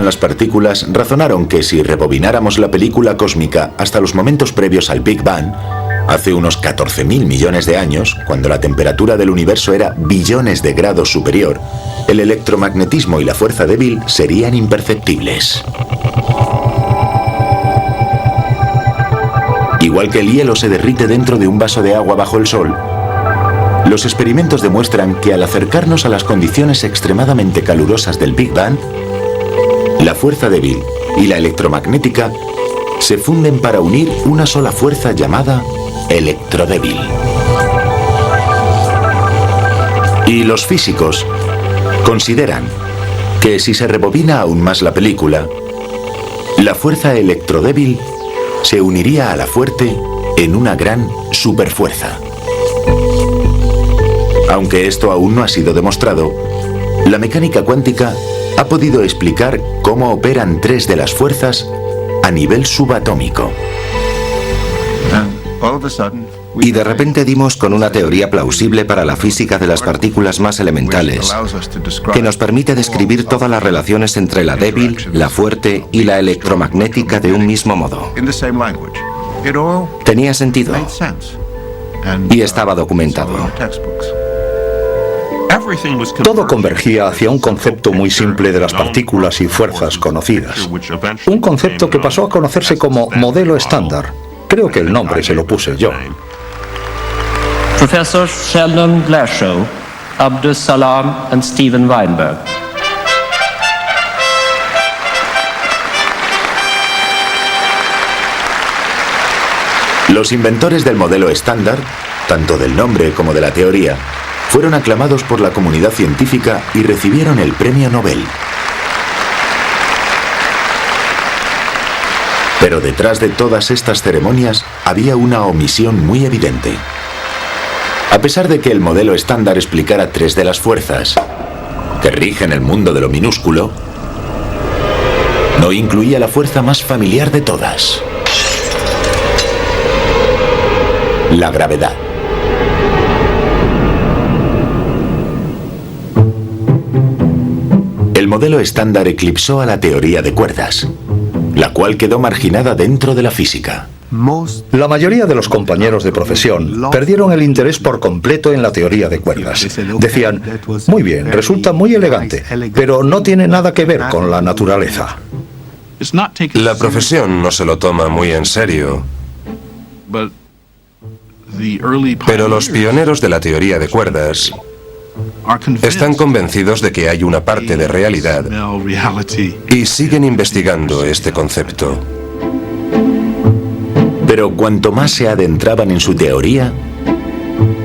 las partículas razonaron que si rebobináramos la película cósmica hasta los momentos previos al Big Bang, hace unos 14.000 millones de años, cuando la temperatura del universo era billones de grados superior, el electromagnetismo y la fuerza débil serían imperceptibles. Igual que el hielo se derrite dentro de un vaso de agua bajo el sol, los experimentos demuestran que al acercarnos a las condiciones extremadamente calurosas del Big Bang, la fuerza débil y la electromagnética se funden para unir una sola fuerza llamada electrodébil. Y los físicos consideran que si se rebobina aún más la película, la fuerza electrodébil se uniría a la fuerte en una gran superfuerza. Aunque esto aún no ha sido demostrado, la mecánica cuántica ha podido explicar cómo operan tres de las fuerzas a nivel subatómico. Y de repente dimos con una teoría plausible para la física de las partículas más elementales, que nos permite describir todas las relaciones entre la débil, la fuerte y la electromagnética de un mismo modo. Tenía sentido y estaba documentado. Todo convergía hacia un concepto muy simple de las partículas y fuerzas conocidas. Un concepto que pasó a conocerse como modelo estándar. Creo que el nombre se lo puse yo. Professor Sheldon Glashow, Abdus Salam and Steven Weinberg. Los inventores del modelo estándar, tanto del nombre como de la teoría, fueron aclamados por la comunidad científica y recibieron el premio Nobel. Pero detrás de todas estas ceremonias había una omisión muy evidente. A pesar de que el modelo estándar explicara tres de las fuerzas que rigen el mundo de lo minúsculo, no incluía la fuerza más familiar de todas: la gravedad. El modelo estándar eclipsó a la teoría de cuerdas, la cual quedó marginada dentro de la física. La mayoría de los compañeros de profesión perdieron el interés por completo en la teoría de cuerdas. Decían, muy bien, resulta muy elegante, pero no tiene nada que ver con la naturaleza. La profesión no se lo toma muy en serio, pero los pioneros de la teoría de cuerdas están convencidos de que hay una parte de realidad y siguen investigando este concepto. Pero cuanto más se adentraban en su teoría,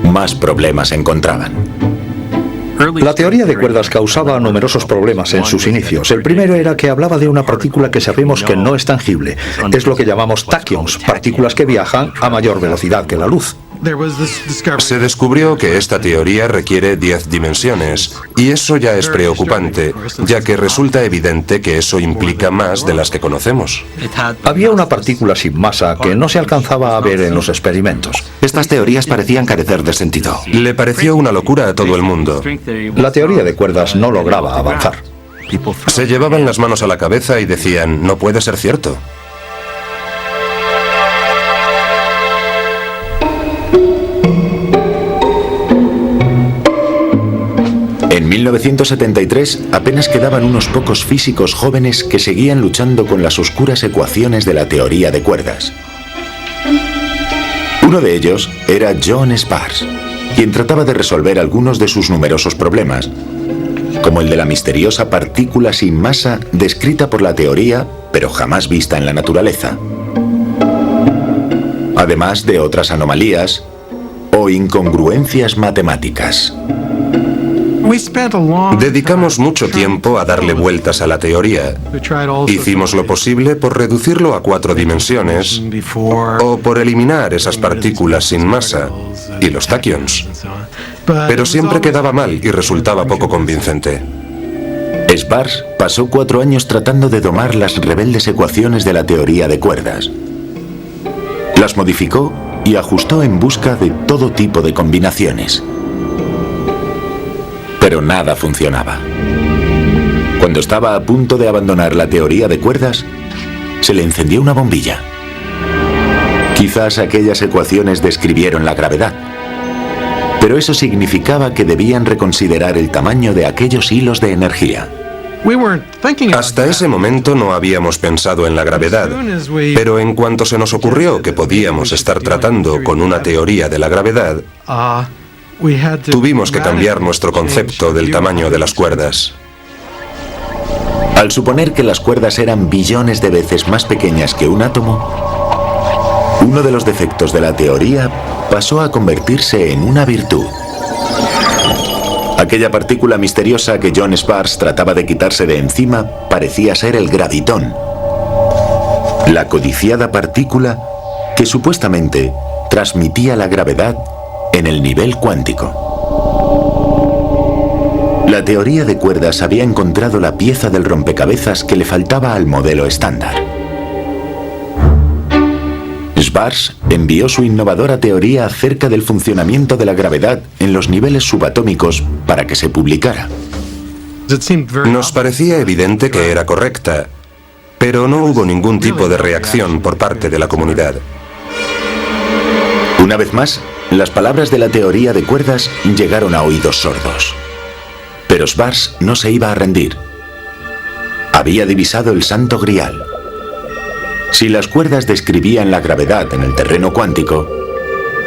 más problemas encontraban. La teoría de cuerdas causaba numerosos problemas en sus inicios. El primero era que hablaba de una partícula que sabemos que no es tangible. Es lo que llamamos taquions, partículas que viajan a mayor velocidad que la luz. Se descubrió que esta teoría requiere 10 dimensiones, y eso ya es preocupante, ya que resulta evidente que eso implica más de las que conocemos. Había una partícula sin masa que no se alcanzaba a ver en los experimentos. Estas teorías parecían carecer de sentido. Le pareció una locura a todo el mundo. La teoría de cuerdas no lograba avanzar. Se llevaban las manos a la cabeza y decían, no puede ser cierto. En 1973 apenas quedaban unos pocos físicos jóvenes que seguían luchando con las oscuras ecuaciones de la teoría de cuerdas. Uno de ellos era John Sparks, quien trataba de resolver algunos de sus numerosos problemas, como el de la misteriosa partícula sin masa descrita por la teoría, pero jamás vista en la naturaleza. Además de otras anomalías o incongruencias matemáticas. Dedicamos mucho tiempo a darle vueltas a la teoría. Hicimos lo posible por reducirlo a 4 dimensiones o por eliminar esas partículas sin masa y los taquions. Pero siempre quedaba mal y resultaba poco convincente. Sparks pasó 4 años tratando de domar las rebeldes ecuaciones de la teoría de cuerdas. Las modificó y ajustó en busca de todo tipo de combinaciones. Pero nada funcionaba. Cuando estaba a punto de abandonar la teoría de cuerdas, se le encendió una bombilla. Quizás aquellas ecuaciones describieron la gravedad, pero eso significaba que debían reconsiderar el tamaño de aquellos hilos de energía. Hasta ese momento no habíamos pensado en la gravedad, pero en cuanto se nos ocurrió que podíamos estar tratando con una teoría de la gravedad, tuvimos que cambiar nuestro concepto del tamaño de las cuerdas. Al suponer que las cuerdas eran billones de veces más pequeñas que un átomo, uno de los defectos de la teoría pasó a convertirse en una virtud. Aquella partícula misteriosa que John Sparks trataba de quitarse de encima parecía ser el gravitón, la codiciada partícula que supuestamente transmitía la gravedad en el nivel cuántico. La teoría de cuerdas había encontrado la pieza del rompecabezas que le faltaba al modelo estándar. Sparks envió su innovadora teoría acerca del funcionamiento de la gravedad en los niveles subatómicos para que se publicara. Nos parecía evidente que era correcta, pero no hubo ningún tipo de reacción por parte de la comunidad. Una vez más, las palabras de la teoría de cuerdas llegaron a oídos sordos. Pero Sparks no se iba a rendir. Había divisado el santo grial. Si las cuerdas describían la gravedad en el terreno cuántico,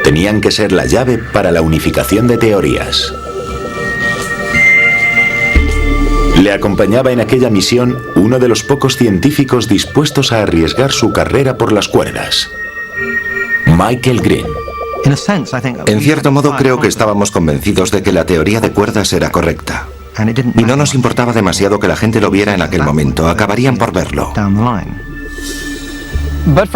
tenían que ser la llave para la unificación de teorías. Le acompañaba en aquella misión uno de los pocos científicos dispuestos a arriesgar su carrera por las cuerdas, Michael Green. En cierto modo creo que estábamos convencidos de que la teoría de cuerdas era correcta. Y no nos importaba demasiado que la gente lo viera en aquel momento, acabarían por verlo.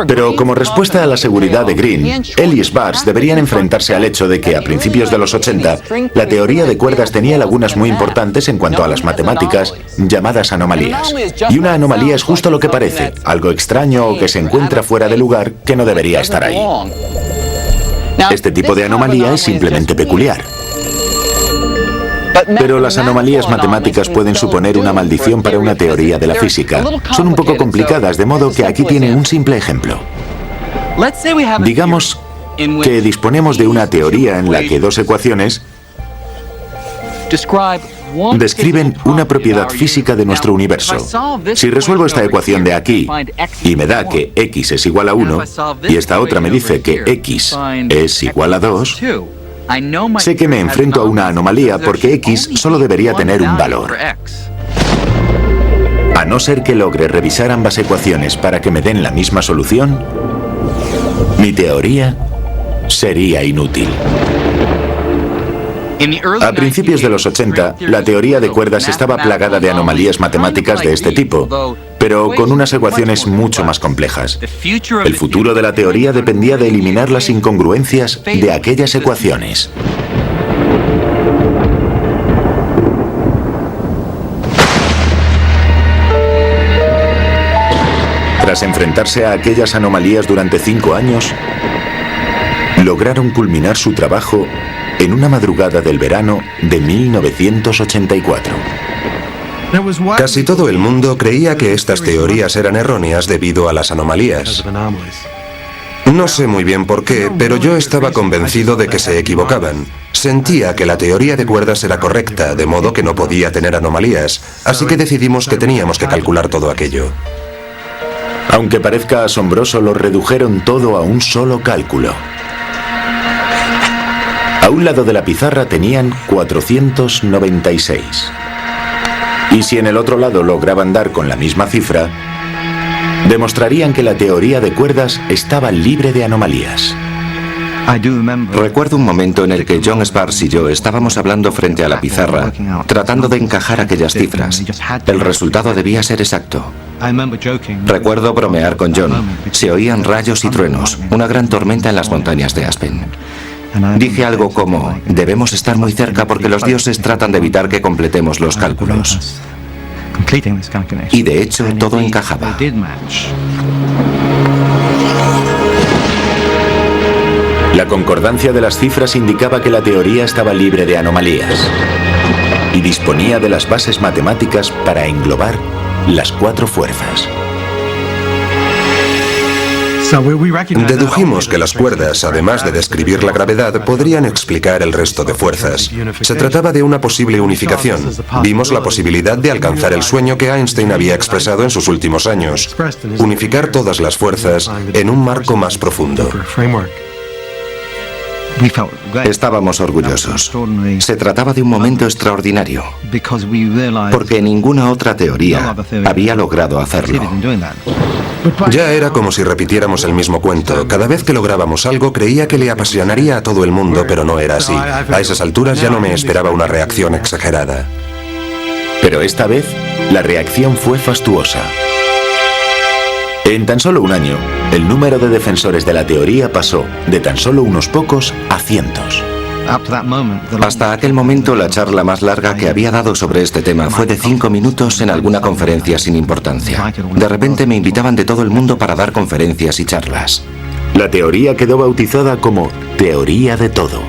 Pero como respuesta a la seguridad de Green, él y Sparks deberían enfrentarse al hecho de que a principios de los 80, la teoría de cuerdas tenía lagunas muy importantes en cuanto a las matemáticas, llamadas anomalías. Y una anomalía es justo lo que parece, algo extraño o que se encuentra fuera de lugar que no debería estar ahí. Este tipo de anomalía es simplemente peculiar. Pero las anomalías matemáticas pueden suponer una maldición para una teoría de la física. Son un poco complicadas, de modo que aquí tiene un simple ejemplo. Digamos que disponemos de una teoría en la que dos ecuaciones describen una propiedad física de nuestro universo. Si resuelvo esta ecuación de aquí y me da que x es igual a 1 y esta otra me dice que x es igual a 2, sé que me enfrento a una anomalía porque x solo debería tener un valor. A no ser que logre revisar ambas ecuaciones para que me den la misma solución, mi teoría sería inútil. A principios de los 80, la teoría de cuerdas estaba plagada de anomalías matemáticas de este tipo, pero con unas ecuaciones mucho más complejas. El futuro de la teoría dependía de eliminar las incongruencias de aquellas ecuaciones. Tras enfrentarse a aquellas anomalías durante 5 años, lograron culminar su trabajo en una madrugada del verano de 1984. Casi todo el mundo creía que estas teorías eran erróneas debido a las anomalías. No sé muy bien por qué, pero yo estaba convencido de que se equivocaban. Sentía que la teoría de cuerdas era correcta, de modo que no podía tener anomalías, así que decidimos que teníamos que calcular todo aquello. Aunque parezca asombroso, lo redujeron todo a un solo cálculo. A un lado de la pizarra tenían 496. Y si en el otro lado lograban dar con la misma cifra, demostrarían que la teoría de cuerdas estaba libre de anomalías. Recuerdo un momento en el que John Sparks y yo estábamos hablando frente a la pizarra, tratando de encajar aquellas cifras. El resultado debía ser exacto. Recuerdo bromear con John. Se oían rayos y truenos, una gran tormenta en las montañas de Aspen. Dije algo como, debemos estar muy cerca porque los dioses tratan de evitar que completemos los cálculos. Y de hecho, todo encajaba. La concordancia de las cifras indicaba que la teoría estaba libre de anomalías. Y disponía de las bases matemáticas para englobar las 4 fuerzas. Dedujimos que las cuerdas, además de describir la gravedad, podrían explicar el resto de fuerzas. Se trataba de una posible unificación. Vimos la posibilidad de alcanzar el sueño que Einstein había expresado en sus últimos años: unificar todas las fuerzas en un marco más profundo. Estábamos orgullosos. Se trataba de un momento extraordinario, porque ninguna otra teoría había logrado hacerlo. Ya era como si repitiéramos el mismo cuento. Cada vez que lográbamos algo creía que le apasionaría a todo el mundo, pero no era así. A esas alturas ya no me esperaba una reacción exagerada. Pero esta vez, la reacción fue fastuosa. En tan solo un año, el número de defensores de la teoría pasó de tan solo unos pocos a cientos. Hasta aquel momento, la charla más larga que había dado sobre este tema fue de 5 minutos en alguna conferencia sin importancia. De repente me invitaban de todo el mundo para dar conferencias y charlas. La teoría quedó bautizada como teoría de todo.